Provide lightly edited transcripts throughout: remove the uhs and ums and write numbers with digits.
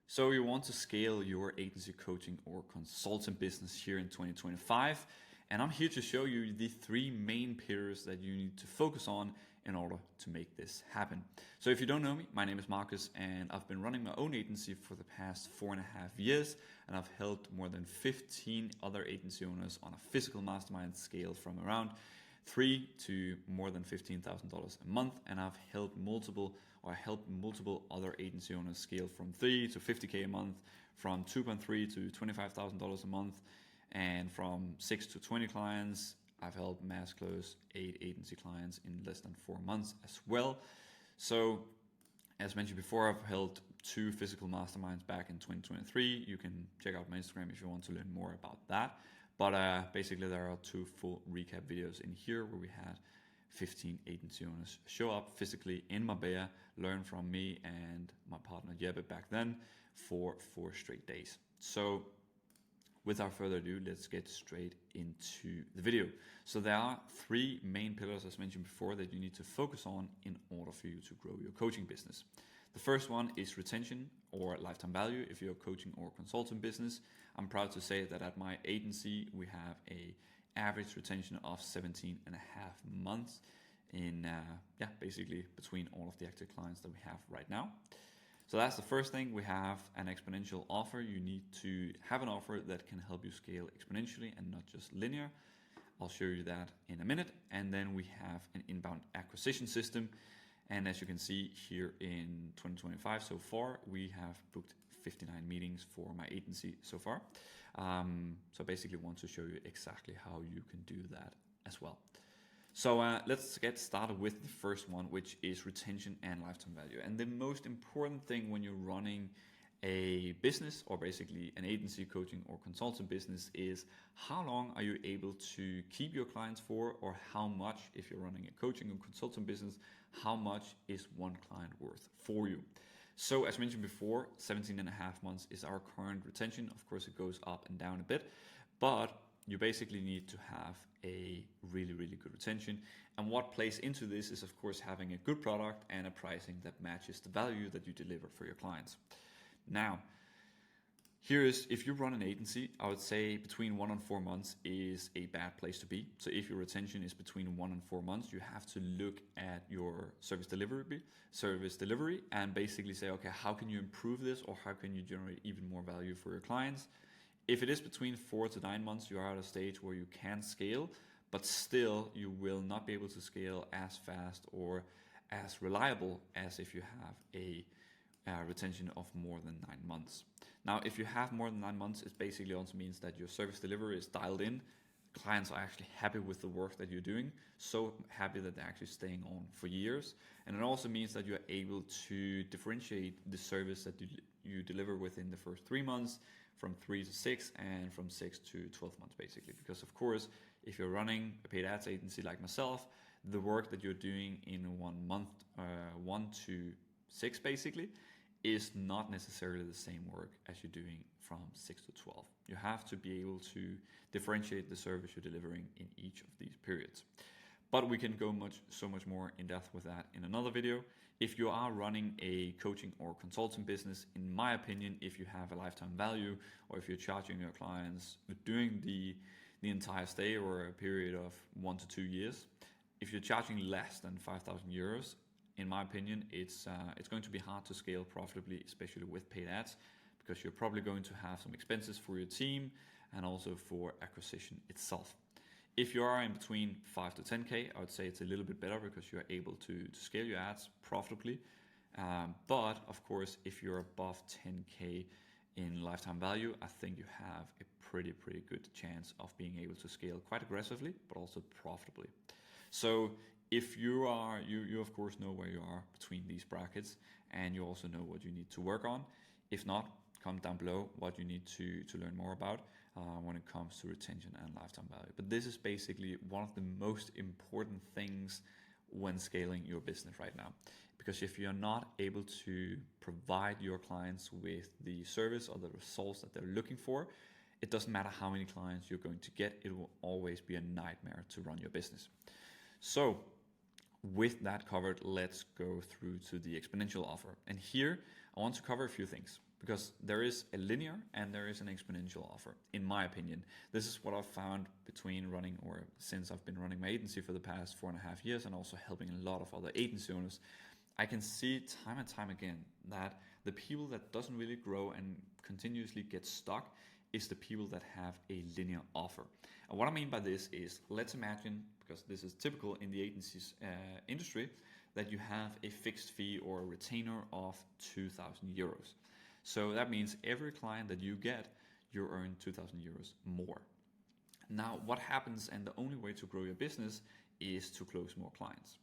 So you want to scale your agency coaching or consultant business here in 2025. And I'm here to show you the three main pillars that you need to focus on in order to make this happen. So if you don't know me, my name is Marcus and I've been running my own agency for the past 4.5 years. And I've helped more than 15 other agency owners on a physical mastermind scale from around $3,000 to more than $15,000 a month, and I've helped multiple other agency owners scale from $3,000 to $50,000 a month, from $2,300 to $25,000 a month, and from 6 to 20 clients. I've helped mass close 8 agency clients in less than 4 months as well. So, as mentioned before, I've held 2 physical masterminds back in 2023. You can check out my Instagram if you want to learn more about that. But basically there are 2 full recap videos in here where we had 15 agency owners show up physically in Marbella, learn from me and my partner Jeppe back then for 4 straight days. So without further ado, let's get straight into the video. So there are 3 main pillars, as mentioned before, that you need to focus on in order for you to grow your coaching business. The first one is retention or lifetime value if you're a coaching or consulting business. I'm proud to say that at my agency we have a average retention of 17.5 months in basically between all of the active clients that we have right now. So that's the first thing. We have an exponential offer. You need to have an offer that can help you scale exponentially and not just linear. I'll show you that in a minute. And then we have an inbound acquisition system. And as you can see here in 2025 so far, we have booked 59 meetings for my agency so far. So basically want to show you exactly how you can do that as well. So let's get started with the first one, which is retention and lifetime value. And the most important thing when you're running a business or basically an agency coaching or consultant business is how long are you able to keep your clients for, or how much, if you're running a coaching or consultant business, how much is one client worth for you? So as mentioned before, 17.5 months is our current retention. Of course, it goes up and down a bit, but you basically need to have a really, really good retention. And what plays into this is, of course, having a good product and a pricing that matches the value that you deliver for your clients. Now, if you run an agency, I would say between 1 and 4 months is a bad place to be. So if your retention is between 1 and 4 months, you have to look at your service delivery and basically say, okay, how can you improve this, or how can you generate even more value for your clients? If it is between 4 to 9 months, you are at a stage where you can scale, but still you will not be able to scale as fast or as reliable as if you have a retention of more than 9 months. Now, if you have more than 9 months, it basically also means that your service delivery is dialed in. Clients are actually happy with the work that you're doing, so happy that they're actually staying on for years. And it also means that you're able to differentiate the service that you deliver within the first 3 months, from 3 to 6, and from 6 to 12 months basically. Because of course, if you're running a paid ads agency like myself, the work that you're doing in 1 month, 1 to 6 basically, is not necessarily the same work as you're doing from 6 to 12. You have to be able to differentiate the service you're delivering in each of these periods. But we can go so much more in depth with that in another video. If you are running a coaching or consulting business, in my opinion, if you have a lifetime value, or if you're charging your clients during the entire stay or a period of 1 to 2 years, if you're charging less than 5,000 euros, in my opinion, it's going to be hard to scale profitably, especially with paid ads, because you're probably going to have some expenses for your team and also for acquisition itself. If you are in between 5 to 10K, I would say it's a little bit better because you're able to scale your ads profitably. But of course, if you're above 10K in lifetime value, I think you have a pretty good chance of being able to scale quite aggressively, but also profitably. So if you of course know where you are between these brackets, and you also know what you need to work on. If not, comment down below what you need to learn more about when it comes to retention and lifetime value. But this is basically one of the most important things when scaling your business right now. Because if you're not able to provide your clients with the service or the results that they're looking for, it doesn't matter how many clients you're going to get, it will always be a nightmare to run your business. So with that covered, let's go through to the exponential offer. And here I want to cover a few things. because there is a linear and there is an exponential offer, in my opinion. This is what I've found since I've been running my agency for the past 4.5 years and also helping a lot of other agency owners. I can see time and time again that the people that doesn't really grow and continuously get stuck is the people that have a linear offer. And what I mean by this is, let's imagine, because this is typical in the agencies industry, that you have a fixed fee or a retainer of 2,000 euros. So that means every client that you get, you earn 2,000 euros more. Now, what happens, and the only way to grow your business is to close more clients.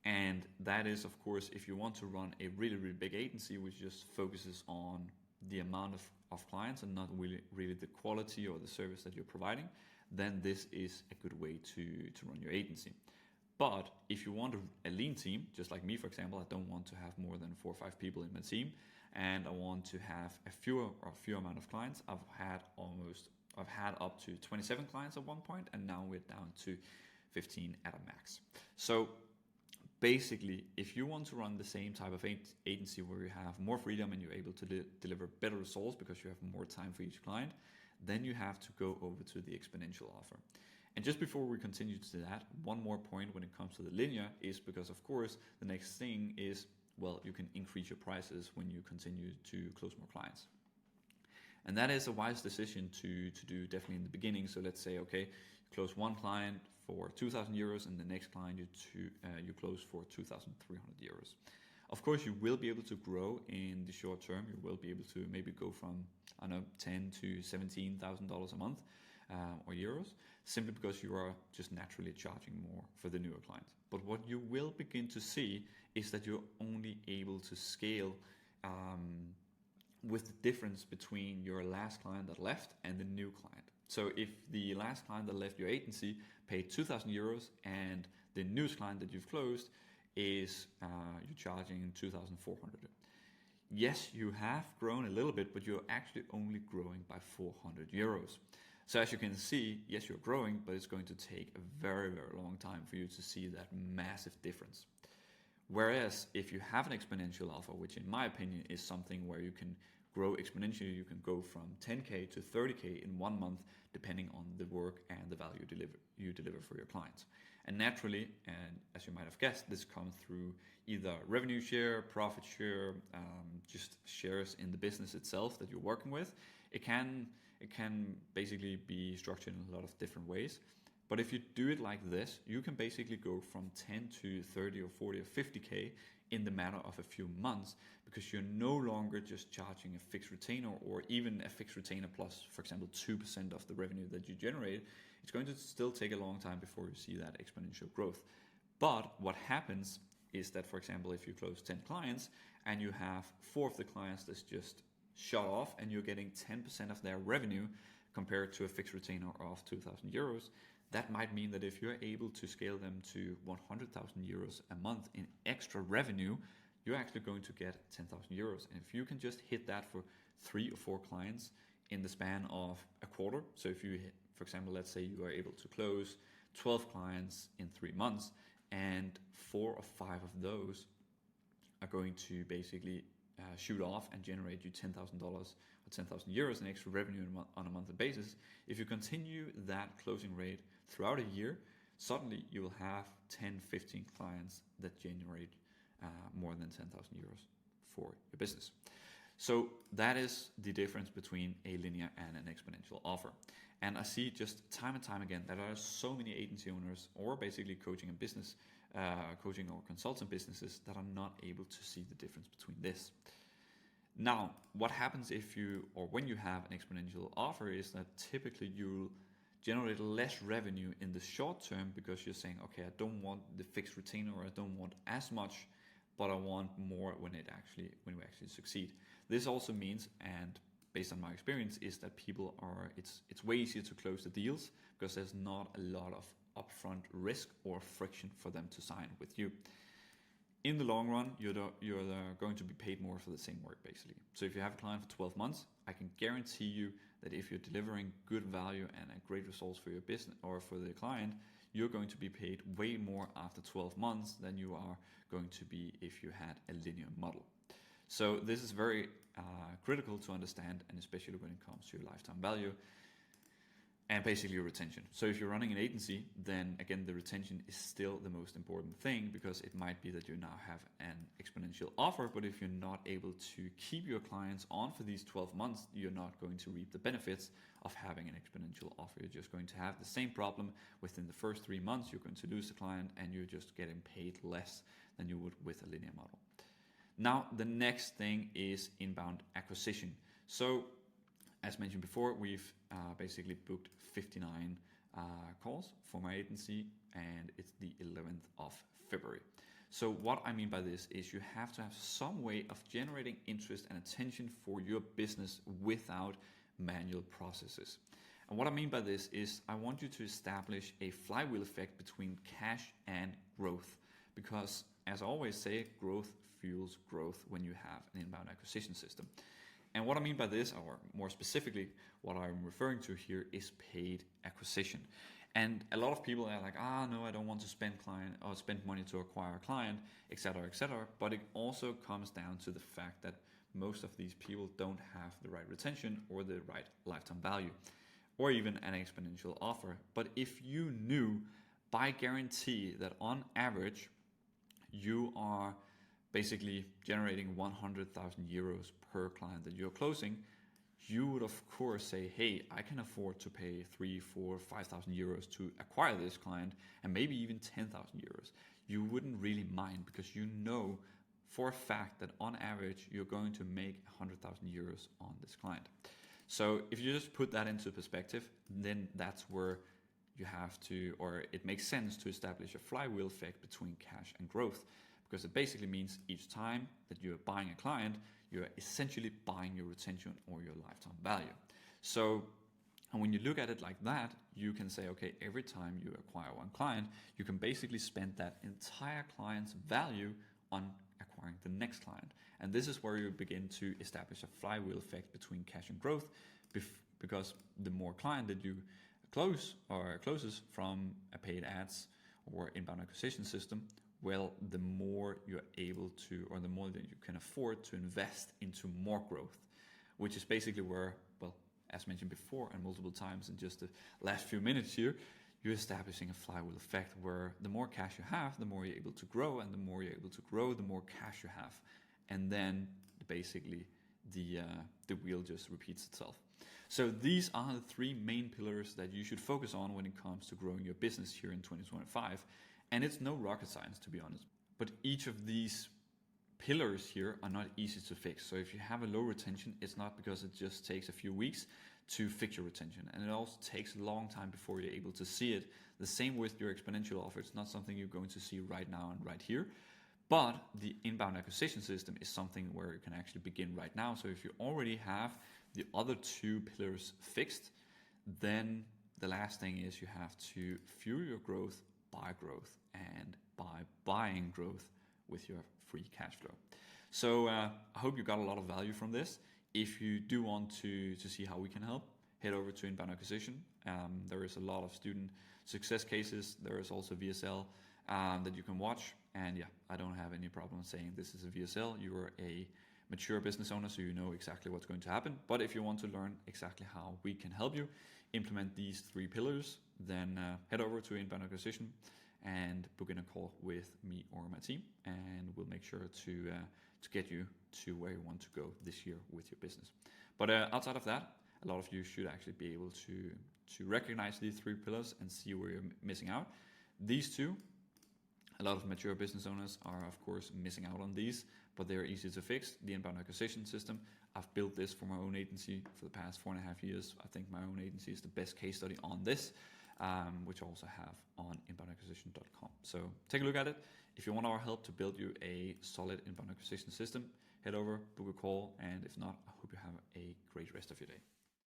And that is, of course, if you want to run a really, really big agency which just focuses on the amount of clients and not really the quality or the service that you're providing, then this is a good way to run your agency. But if you want a lean team, just like me, for example, I don't want to have more than 4 or 5 people in my team, and I want to have a fewer amount of clients. I've had up to 27 clients at one point, and now we're down to 15 at a max. So basically, if you want to run the same type of agency where you have more freedom and you're able to deliver better results because you have more time for each client, then you have to go over to the exponential offer. And just before we continue to that, one more point when it comes to the linear is because, of course, the next thing is, well, you can increase your prices when you continue to close more clients. And that is a wise decision to do definitely in the beginning. So let's say, okay, you close one client for 2,000 euros and the next client you close for 2,300 euros. Of course, you will be able to grow in the short term. You will be able to maybe go from, I don't know, $10,000 to $17,000 a month or euros, simply because you are just naturally charging more for the newer clients. But what you will begin to see is that you're only able to scale with the difference between your last client that left and the new client. So if the last client that left your agency paid 2,000 euros and the newest client that you've closed is you're charging 2,400. Yes, you have grown a little bit, but you're actually only growing by 400 euros. So as you can see, yes, you're growing, but it's going to take a very, very long time for you to see that massive difference. Whereas if you have an exponential offer, which in my opinion is something where you can grow exponentially, you can go from 10K to 30K in 1 month, depending on the work and the value you deliver for your clients. And naturally, and as you might have guessed, this comes through either revenue share, profit share, just shares in the business itself that you're working with. It can basically be structured in a lot of different ways. But if you do it like this, you can basically go from 10 to 30 or 40 or 50K in the matter of a few months, because you're no longer just charging a fixed retainer or even a fixed retainer plus, for example, 2% of the revenue that you generate. It's going to still take a long time before you see that exponential growth. But what happens is that, for example, if you close 10 clients and you have 4 of the clients that's just shut off and you're getting 10% of their revenue compared to a fixed retainer of 2,000 euros, that might mean that if you're able to scale them to 100,000 euros a month in extra revenue, you're actually going to get 10,000 euros. And if you can just hit that for 3 or 4 clients in the span of a quarter, so if you hit, for example, let's say you are able to close 12 clients in 3 months, and 4 or 5 of those are going to basically shoot off and generate you $10,000 or 10,000 euros in extra revenue on a monthly basis. If you continue that closing rate throughout a year, suddenly you will have 10, 15 clients that generate more than 10,000 euros for your business. So that is the difference between a linear and an exponential offer. And I see just time and time again that there are so many agency owners or basically coaching and business, coaching or consultant businesses that are not able to see the difference between this. Now, what happens if you, or when you have an exponential offer, is that typically you'll generate less revenue in the short term because you're saying, okay, I don't want the fixed retainer, or I don't want as much, but I want more when we actually succeed. This also means, and based on my experience, is that it's way easier to close the deals because there's not a lot of upfront risk or friction for them to sign with you. In the long run, you're going to be paid more for the same work, basically. So if you have a client for 12 months, I can guarantee you that if you're delivering good value and great results for your business or for the client, you're going to be paid way more after 12 months than you are going to be if you had a linear model. So this is very critical to understand, and especially when it comes to your lifetime value and basically your retention. So if you're running an agency, then again, the retention is still the most important thing, because it might be that you now have an exponential offer, but if you're not able to keep your clients on for these 12 months, you're not going to reap the benefits of having an exponential offer. You're just going to have the same problem within the first 3 months. You're going to lose the client, and you're just getting paid less than you would with a linear model. Now, the next thing is inbound acquisition. So as mentioned before, we've basically booked 59 calls for my agency, and it's the 11th of February. So what I mean by this is you have to have some way of generating interest and attention for your business without manual processes. And what I mean by this is I want you to establish a flywheel effect between cash and growth, because as I always say, growth fuels growth when you have an inbound acquisition system. And what I mean by this, or more specifically, what I'm referring to here, is paid acquisition. And a lot of people are like, no, I don't want to spend money to acquire a client, etc., etc. But it also comes down to the fact that most of these people don't have the right retention or the right lifetime value, or even an exponential offer. But if you knew by guarantee that on average you are basically generating 100,000 euros per client that you're closing, you would of course say, hey, I can afford to pay 3, 4, 5,000 euros to acquire this client, and maybe even 10,000 euros. You wouldn't really mind, because you know for a fact that on average you're going to make 100,000 euros on this client. So if you just put that into perspective, then that's where you have to, or it makes sense to establish a flywheel effect between cash and growth, because it basically means each time that you're buying a client, you're essentially buying your retention or your lifetime value. So, and when you look at it like that, you can say, okay, every time you acquire one client, you can basically spend that entire client's value on acquiring the next client. And this is where you begin to establish a flywheel effect between cash and growth, because the more client that you closes from a paid ads or inbound acquisition system, well, the more you're able to, or the more that you can afford to invest into more growth, which is basically where, well, as mentioned before and multiple times in just the last few minutes here, you're establishing a flywheel effect where the more cash you have, the more you're able to grow, and the more you're able to grow, the more cash you have. And then basically the wheel just repeats itself. So these are the 3 main pillars that you should focus on when it comes to growing your business here in 2025. And it's no rocket science, to be honest. But each of these pillars here are not easy to fix. So if you have a low retention, it's not because it just takes a few weeks to fix your retention. And it also takes a long time before you're able to see it. The same with your exponential offer. It's not something you're going to see right now and right here. But the inbound acquisition system is something where you can actually begin right now. So if you already have the other 2 pillars fixed, then the last thing is you have to fuel your growth by growth and by buying growth with your free cash flow. So I hope you got a lot of value from this. If you do want to see how we can help, head over to Inbound Acquisition. There is a lot of student success cases. There is also VSL that you can watch. And yeah, I don't have any problem saying this is a VSL. You are a mature business owner, so you know exactly what's going to happen. But if you want to learn exactly how we can help you implement these 3 pillars, then head over to Inbound Acquisition and book in a call with me or my team, and we'll make sure to get you to where you want to go this year with your business. But outside of that, a lot of you should actually be able to recognize these 3 pillars and see where you're missing out. These 2, a lot of mature business owners are of course missing out on these, but they're easy to fix. The inbound acquisition system, I've built this for my own agency for the past 4.5 years. I think my own agency is the best case study on this, which I also have on inboundacquisition.com. So take a look at it. If you want our help to build you a solid inbound acquisition system, head over, book a call, and if not, I hope you have a great rest of your day.